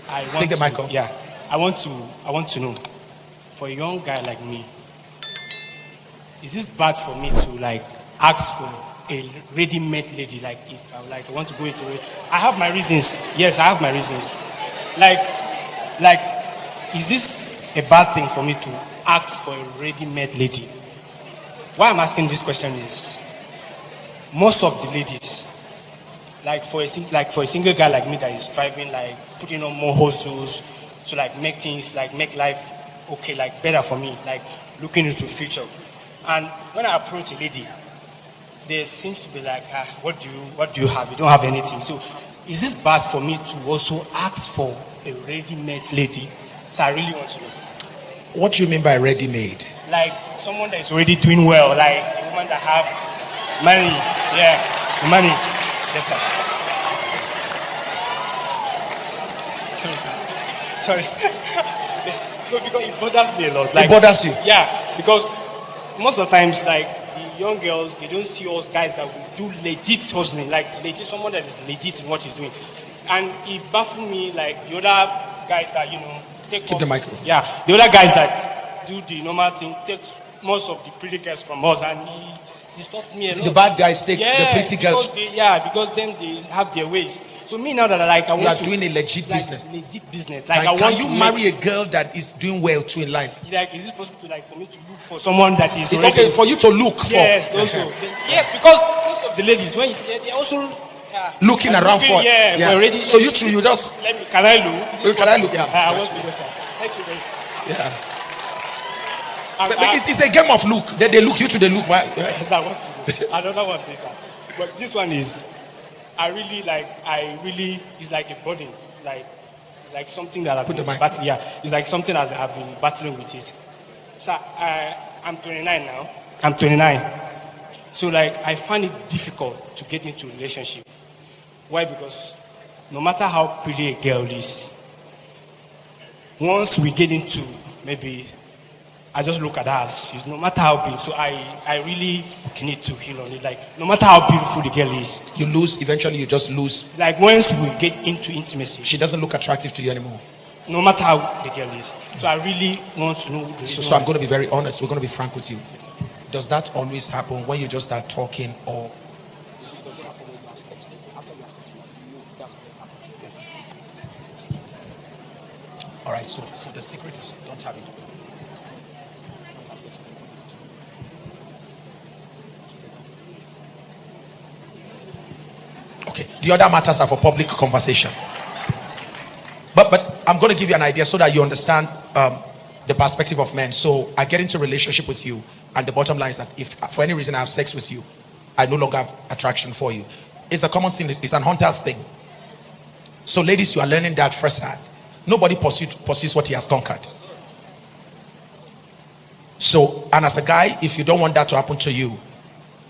I want Take the to, mic off. Yeah, I want to know, for a young guy like me, is this bad for me to like ask for a ready-made lady? Like if I want to go into it, I have my reasons. Yes, I have my reasons. Like, is this a bad thing for me to ask for a ready-made lady? Why I'm asking this question is, most of the ladies, like for a single guy like me that is striving, like putting on more hustles to like make things, like make life okay, like better for me, like looking into the future. And when I approach a lady, there seems to be like, what do you have? You don't have anything. So is this bad for me to also ask for a ready-made lady? So I really want to know. What do you mean by ready-made? Like someone that is already doing well, like a woman that have money. Yeah, money. Yes, sir. Sorry. No, because it bothers me a lot. Like, it bothers you? Yeah, because most of the times, like the young girls, they don't see us guys that will do legit hustling, like legit, someone that is legit in what he's doing, and it baffles me. Like the other guys that keep the microphone. Yeah, the other guys that do the normal thing take most of the pretty girls from us, and he disturbs me a lot. The bad guys take the pretty girls. Because then they have their ways. So me now that I want to doing a legit business. Legit business. Like can you marry a girl that is doing well too in life? Like, is it possible to for me to look for someone that is already... Okay for you to look for? Yes, also. Yes, because most of the ladies when they also looking around for. Yeah. Already. So you just can I look? Can I look? Yeah. I want to go, sir. Thank you very much. Yeah. But it's a game of look. They look you to the look. Yes, I want to go. Another one, this, sir. But this one is, it's like a burden, like something that I've been battling. Yeah, it's like something that I've been battling with it. So I'm 29 now. I'm 29. So I find it difficult to get into a relationship. Why? Because no matter how pretty a girl is, once we get into maybe, I just look at her. She's no matter how big. So I really need to heal on it. Like no matter how beautiful the girl is, you lose. Eventually, you just lose. Like once we get into intimacy, she doesn't look attractive to you anymore. No matter how the girl is. So I really want to know. So I'm going to be very honest. We're going to be frank with you. Does that always happen when you just start talking, or does it happen when you have sex? After you have sex, that's when it happens. Yes. All right. So the secret is don't have it. Don't have sex. Okay. The other matters are for public conversation. But I'm going to give you an idea so that you understand the perspective of men. So I get into a relationship with you, and the bottom line is that if for any reason I have sex with you, I no longer have attraction for you. It's a common thing. It's an hunter's thing. So ladies, you are learning that firsthand. Nobody pursues what he has conquered. So, and as a guy, if you don't want that to happen to you,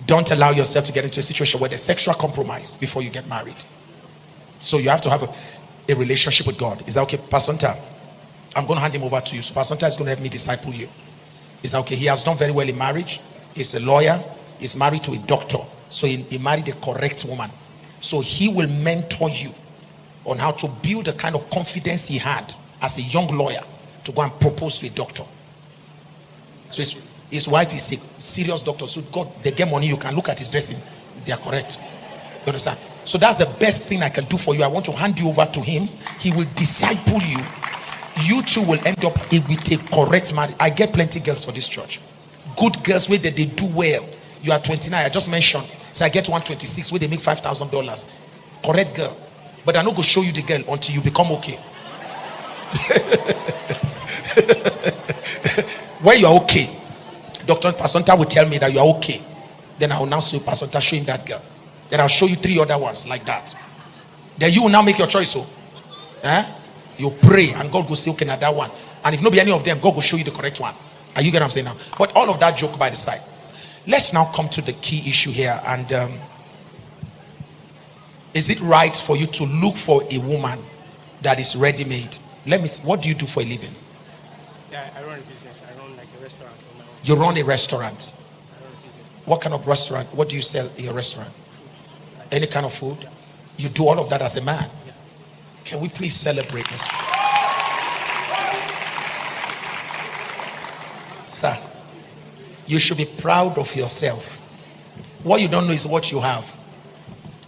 don't allow yourself to get into a situation where there's sexual compromise before you get married. So you have to have a relationship with God. Is that okay? Pastor Nta, I'm going to hand him over to you. So Pastor Nta is going to help me disciple you. Is that okay? He has done very well in marriage. He's a lawyer. He's married to a doctor. So he married a correct woman. So he will mentor you on how to build the kind of confidence he had as a young lawyer to go and propose to a doctor. So his wife is a serious doctor. So God, they get money. You can look at his dressing. They are correct. You understand? So that's the best thing I can do for you. I want to hand you over to him. He will disciple you. You two will end up with a correct marriage. I get plenty girls for this church. Good girls where they do well. You are 29. I just mentioned. So I get 126 where they make $5,000. Correct girl. But I'm not going to show you the girl until you become okay. When you are okay, Dr. Pasonta will tell me that you are okay. Then I will now say, Pasonta, show him that girl. Then I'll show you 3 other ones like that. Then you will now make your choice. So, you pray and God will say, okay, now that one. And if not be any of them, God will show you the correct one. Are you getting what I'm saying now? But all of that joke by the side. Let's now come to the key issue here. And is it right for you to look for a woman that is ready-made? Let me see. What do you do for a living? Yeah, I run a business. I run like a restaurant. You run a restaurant? I run a business. What kind of restaurant? What do you sell in your restaurant? Any kind of food? You do all of that as a man? Can we please celebrate this? Sir, you should be proud of yourself. What you don't know is what you have.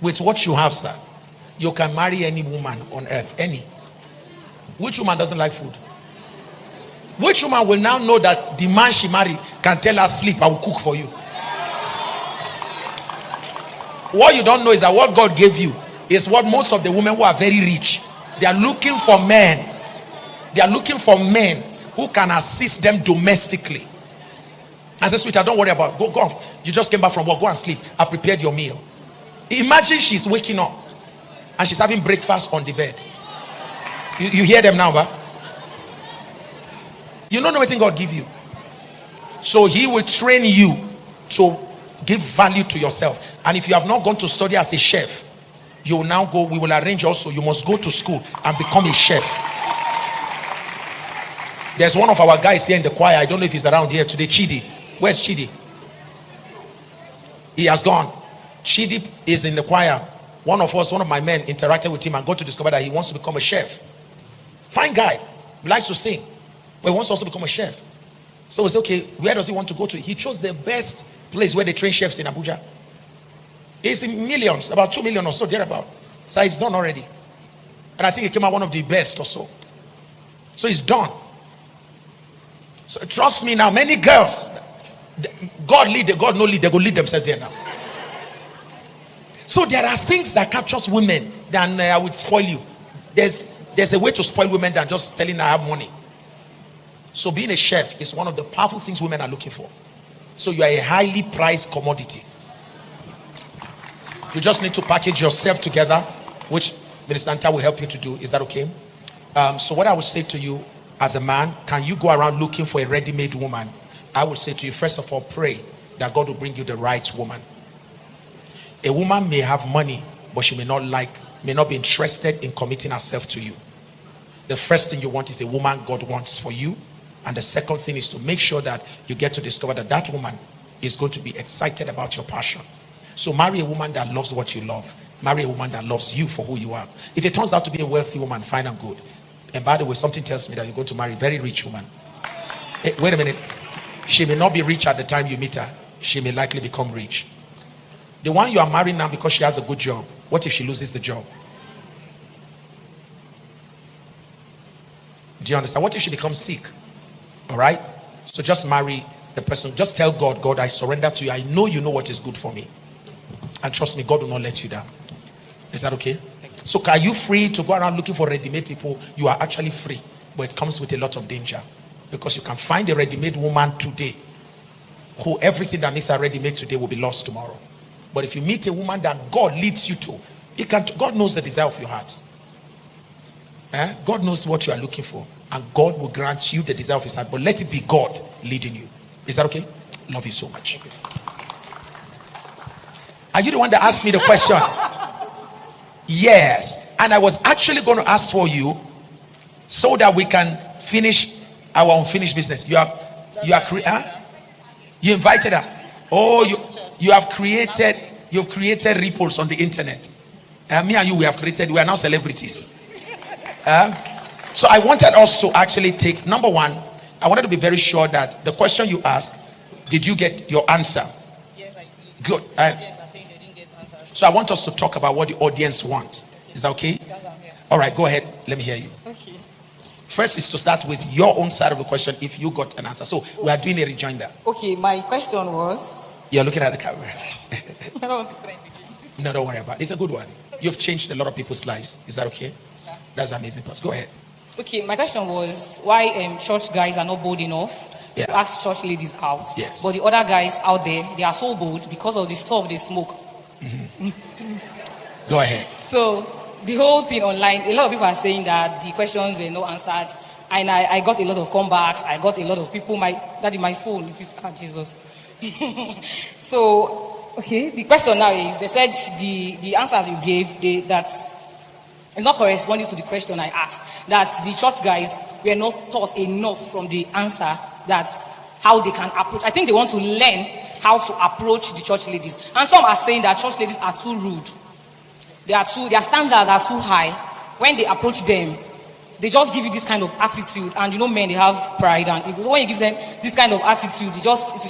With what you have, sir, you can marry any woman on earth. Any. Which woman doesn't like food? Which woman will now know that the man she married can tell her, sleep, I will cook for you? What you don't know is that what God gave you is what most of the women who are very rich, they are looking for men. They are looking for men who can assist them domestically. I said, sweetheart, don't worry about it. Go on. You just came back from work. Go and sleep. I prepared your meal. Imagine she's waking up and she's having breakfast on the bed. You hear them now, but you don't know what God give you. So he will train you to give value to yourself. And if you have not gone to study as a chef, you will now go. We will arrange also. You must go to school and become a chef. There's one of our guys here in the choir. I don't know if he's around here today. Chidi. Where's Chidi? He has gone. Chidi is in the choir. One of my men interacted with him and got to discover that he wants to become a chef. Fine guy. Likes to sing. But he wants to also become a chef. So we said, okay, where does he want to go to? He chose the best place where they train chefs in Abuja. It's in millions, about 2 million or so, thereabout. So it's done already. And I think he came out one of the best or so. So it's done. So trust me now, many girls, God lead, God no lead, they go lead themselves there now. So there are things that captures women than I would spoil you. There's a way to spoil women than just telling her I have money. So being a chef is one of the powerful things women are looking for. So you are a highly prized commodity. You just need to package yourself together, which Minister Anta will help you to do. Is that okay? So what I would say to you as a man, can you go around looking for a ready-made woman? I would say to you, first of all, pray that God will bring you the right woman. A woman may have money, but she may not be interested in committing herself to you. The first thing you want is a woman God wants for you. And the second thing is to make sure that you get to discover that that woman is going to be excited about your passion. So marry a woman that loves what you love. Marry a woman that loves you for who you are. If it turns out to be a wealthy woman, fine and good. And by the way, something tells me that you're going to marry a very rich woman. Hey, wait a minute. She may not be rich at the time you meet her. She may likely become rich. The one you are marrying now because she has a good job. What if she loses the job? Do you understand? What if she becomes sick? All right? So just marry the person. Just tell God, God, I surrender to you. I know you know what is good for me. And trust me, God will not let you down. Is that okay? So are you free to go around looking for ready-made people? You are actually free. But it comes with a lot of danger. Because you can find a ready-made woman today who everything that makes her ready-made today will be lost tomorrow. But if you meet a woman that God leads you to, God knows the desire of your heart. God knows what you are looking for. And God will grant you the desire of his heart. But let it be God leading you. Is that okay? Love you so much. Are you the one that asked me the question? Yes. And I was actually going to ask for you so that we can finish our unfinished business. You invited her. Oh, you've created ripples on the internet. Me and you, we are now celebrities. So I wanted us to actually take, number one, I wanted to be very sure that the question you asked, did you get your answer? Yes, I did. Good. The audience are saying they didn't get answers. So I want us to talk about what the audience wants. Is that okay? Because I'm here. All right, go ahead. Let me hear you. Okay. First is to start with your own side of the question if you got an answer. So we are doing a rejoinder. Okay, my question was... You're looking at the camera. I don't want to try again. No, don't worry about it. It's a good one. You've changed a lot of people's lives. Is that okay? Yeah. That's amazing. Go ahead. Okay, my question was why church guys are not bold enough to ask church ladies out. Yes. But the other guys out there, they are so bold because of the stuff they smoke. Go ahead. So the whole thing online, a lot of people are saying that the questions were not answered. And I got a lot of comebacks. I got a lot of people, my phone, if it's Jesus. So, okay, the question now is, they said the answers you gave, that it's not corresponding to the question I asked. That the church guys were not taught enough from the answer that's how they can approach. I think they want to learn how to approach the church ladies. And some are saying that church ladies are too rude. Their standards are too high. when they approach them, they just give you this kind of attitude. And men, they have pride, and when you give them this kind of attitude, they'll just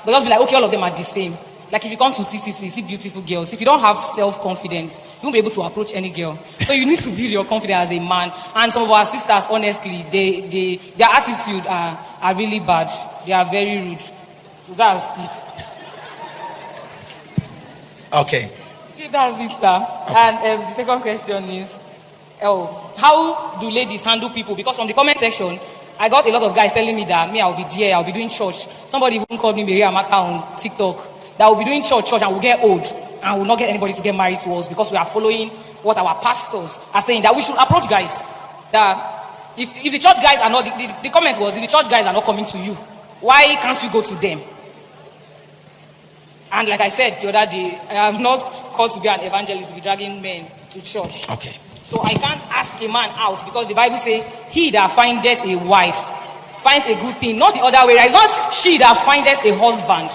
be like, okay, all of them are the same. Like if you come to TTC, see beautiful girls. If you don't have self-confidence, you won't be able to approach any girl. So you need to build your confidence as a man. And some of our sisters, honestly, their attitude are really bad. They are very rude. So that's okay. That's it, sir. Okay. And the second question is, how do ladies handle people? Because from the comment section, I got a lot of guys telling me that I'll be there, I'll be doing church. Somebody even called me Maria Amaka on TikTok. That will be doing church and we'll get old and we'll not get anybody to get married to us because we are following what our pastors are saying, that we should approach guys. That if the church guys are not, the comment was, if the church guys are not coming to you, why can't you go to them? And like I said the other day, I am not called to be an evangelist to be dragging men to church. Okay. So I can't ask a man out because the Bible says, he that findeth a wife finds a good thing, not the other way. It's not she that findeth a husband.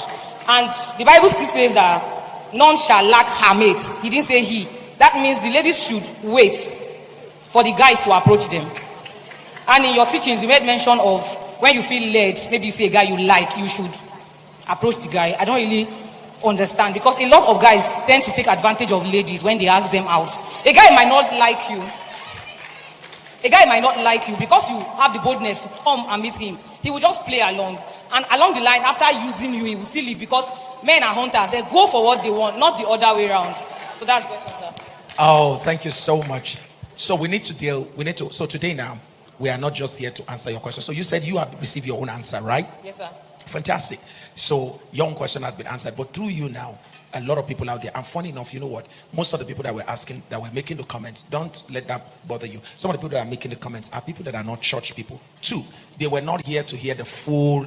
And the Bible still says that none shall lack her mate. He didn't say he. That means the ladies should wait for the guys to approach them. And in your teachings, you made mention of when you feel led, maybe you see a guy you like, you should approach the guy. I don't really understand because a lot of guys tend to take advantage of ladies when they ask them out. A guy might not like you. A guy might not like you because you have the boldness to come and meet him. He will just play along. And along the line, after using you, he will still leave because men are hunters. They go for what they want, not the other way around. So that's the question, sir. Oh, thank you so much. So so today now, we are not just here to answer your question. So you said you have received your own answer, right? Yes, sir. Fantastic. So your own question has been answered. But through you now, a lot of people out there, and funny enough, you know what? Most of the people that were asking, that were making the comments, don't let that bother you. Some of the people that are making the comments are people that are not church people. Two, they were not here to hear the full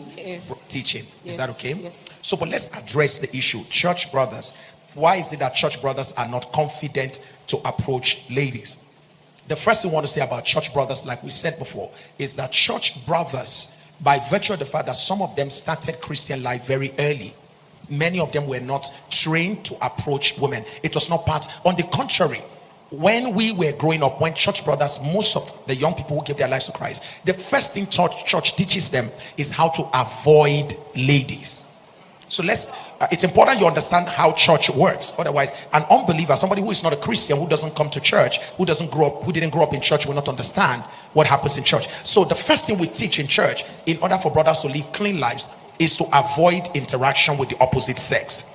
teaching. Yes. Is that okay? Yes. So, but let's address the issue. Church brothers. Why is it that church brothers are not confident to approach ladies? The first thing I want to say about church brothers, like we said before, is that church brothers, by virtue of the fact that some of them started Christian life very early, many of them were not trained to approach women. It was not part. On the contrary, when we were growing up, when church brothers, most of the young people who give their lives to Christ, the first thing church teaches them is how to avoid ladies. So it's important you understand how church works. Otherwise, an unbeliever, somebody who is not a Christian, who doesn't come to church, who didn't grow up in church, will not understand what happens in church. So the first thing we teach in church, in order for brothers to live clean lives, is to avoid interaction with the opposite sex.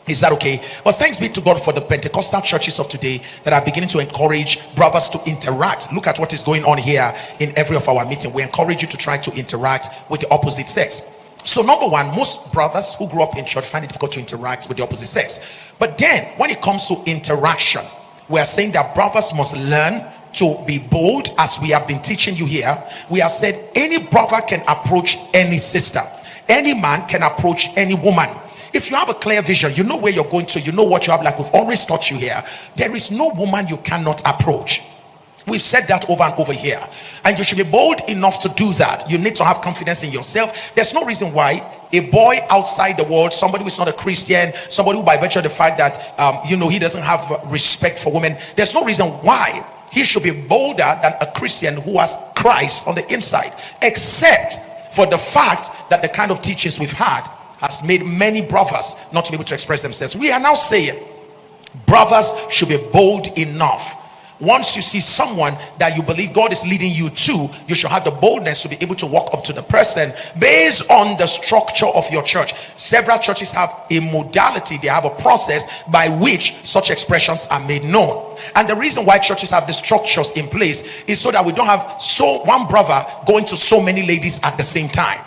Is that okay? Well, thanks be to God for the Pentecostal churches of today that are beginning to encourage brothers to interact. Look at what is going on here in every of our meeting. We encourage you to try to interact with the opposite sex. So number one, most brothers who grew up in church find it difficult to interact with the opposite sex. But then when it comes to interaction, we are saying that brothers must learn to be bold, as we have been teaching you here. We have said any brother can approach any sister. Any man can approach any woman. If you have a clear vision, you know where you're going to, you know what you have, like we've always taught you here. There is no woman you cannot approach. We've said that over and over here. And you should be bold enough to do that. You need to have confidence in yourself. There's no reason why a boy outside the world, somebody who's not a Christian, somebody who by virtue of the fact that he doesn't have respect for women, there's no reason why he should be bolder than a Christian who has Christ on the inside, except for the fact that the kind of teachings we've had has made many brothers not to be able to express themselves. We are now saying brothers should be bold enough. Once you see someone that you believe God is leading you to, you should have the boldness to be able to walk up to the person based on the structure of your church. Several churches have a modality, they have a process by which such expressions are made known. And the reason why churches have the structures in place is so that we don't have one brother going to so many ladies at the same time.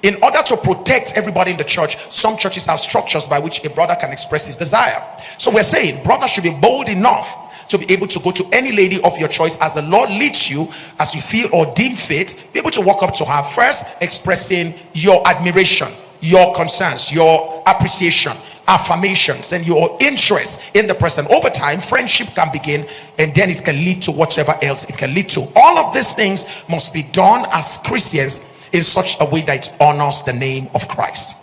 In order to protect everybody in the church, some churches have structures by which a brother can express his desire. So we're saying brothers should be bold enough to be able to go to any lady of your choice as the Lord leads you, as you feel or deem fit. Be able to walk up to her, first expressing your admiration, your concerns, your appreciation, affirmations, and your interest in the person. Over time, friendship can begin, and then it can lead to whatever else it can lead to. All of these things must be done as Christians in such a way that it honors the name of Christ.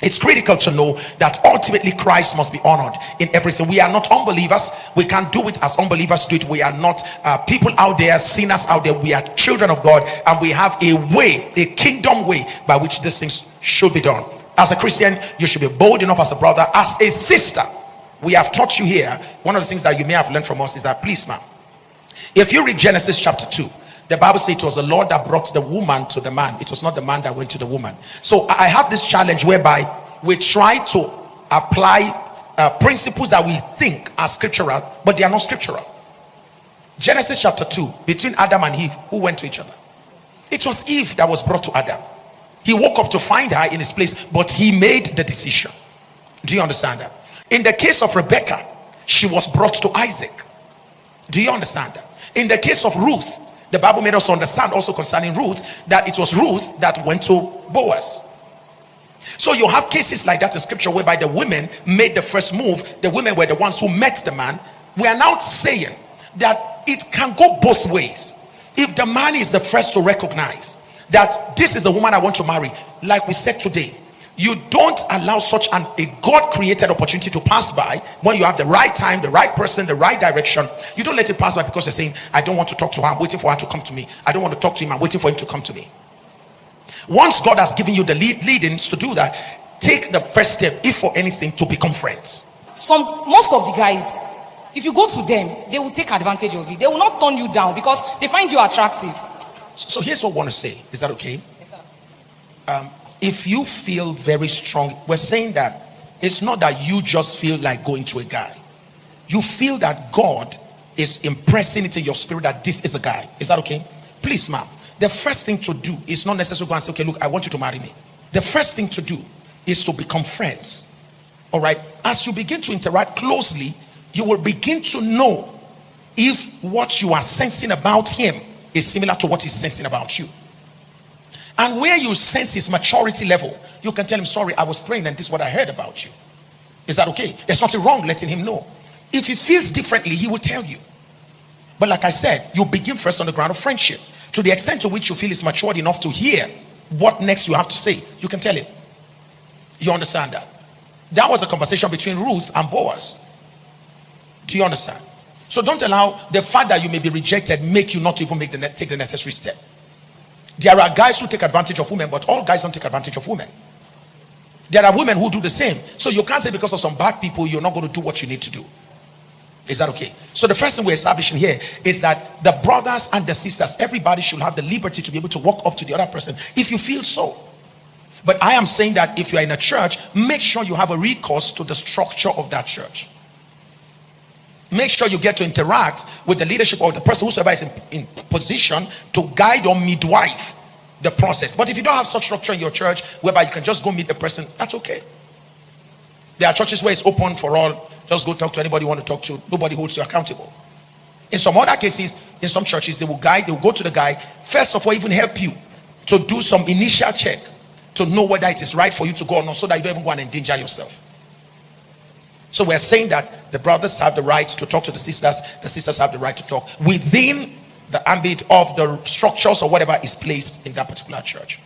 It's critical to know that ultimately Christ must be honored in everything. We are not unbelievers. We can't do it as unbelievers do it. We are not people out there, sinners out there. We are children of God, and we have a way, a kingdom way by which these things should be done. As a Christian, you should be bold enough. As a brother, as a sister, we have taught you here. One of the things that you may have learned from us is that, please, ma'am, if you read Genesis chapter 2, the Bible says it was the Lord that brought the woman to the man. It was not the man that went to the woman. So I have this challenge whereby we try to apply principles that we think are scriptural, but they are not scriptural. Genesis chapter 2, between Adam and Eve, who went to each other? It was Eve that was brought to Adam. He woke up to find her in his place, but he made the decision. Do you understand that? In the case of Rebecca, she was brought to Isaac. Do you understand that? In the case of Ruth, the Bible made us understand also concerning Ruth that it was Ruth that went to Boaz. So you have cases like that in scripture whereby the women made the first move. The women were the ones who met the man. We are now saying that it can go both ways. If the man is the first to recognize that this is a woman I want to marry, like we said today, you don't allow such a God-created opportunity to pass by. When you have the right time, the right person, the right direction, you don't let it pass by because you're saying, I don't want to talk to her, I'm waiting for her to come to me. I don't want to talk to him, I'm waiting for him to come to me. Once God has given you the leadings to do that, take the first step, if for anything, to become friends. Most of the guys, if you go to them, they will take advantage of it. They will not turn you down because they find you attractive. So here's what I want to say. Is that okay? Yes, sir. If you feel very strong, we're saying that it's not that you just feel like going to a guy. You feel that God is impressing it in your spirit that this is a guy. Is that okay? Please, ma'am, the first thing to do is not necessarily go and say, okay, look, I want you to marry me. The first thing to do is to become friends. All right? As you begin to interact closely, you will begin to know if what you are sensing about him is similar to what he's sensing about you. And where you sense his maturity level, you can tell him, sorry, I was praying and this is what I heard about you. Is that okay? There's nothing wrong letting him know. If he feels differently, he will tell you. But like I said, you begin first on the ground of friendship. To the extent to which you feel he's matured enough to hear what next you have to say, you can tell him. You understand that? That was a conversation between Ruth and Boaz. Do you understand? So don't allow the fact that you may be rejected make you not even take the necessary step. There are guys who take advantage of women, but all guys don't take advantage of women. There are women who do the same. So you can't say because of some bad people, you're not going to do what you need to do. Is that okay? So the first thing we're establishing here is that the brothers and the sisters, everybody should have the liberty to be able to walk up to the other person if you feel so. But I am saying that if you are in a church, make sure you have a recourse to the structure of that church. Make sure you get to interact with the leadership or the person whosoever is in position to guide or midwife the process. But if you don't have such structure in your church whereby you can just go meet the person, that's okay. There are churches where it's open for all. Just go talk to anybody you want to talk to. Nobody holds you accountable. In some other cases, in some churches, they will go to the guy, first of all, even help you to do some initial check to know whether it is right for you to go or not, so that you don't even go and endanger yourself. So we're saying that the brothers have the right to talk to the sisters have the right to talk within the ambit of the structures or whatever is placed in that particular church.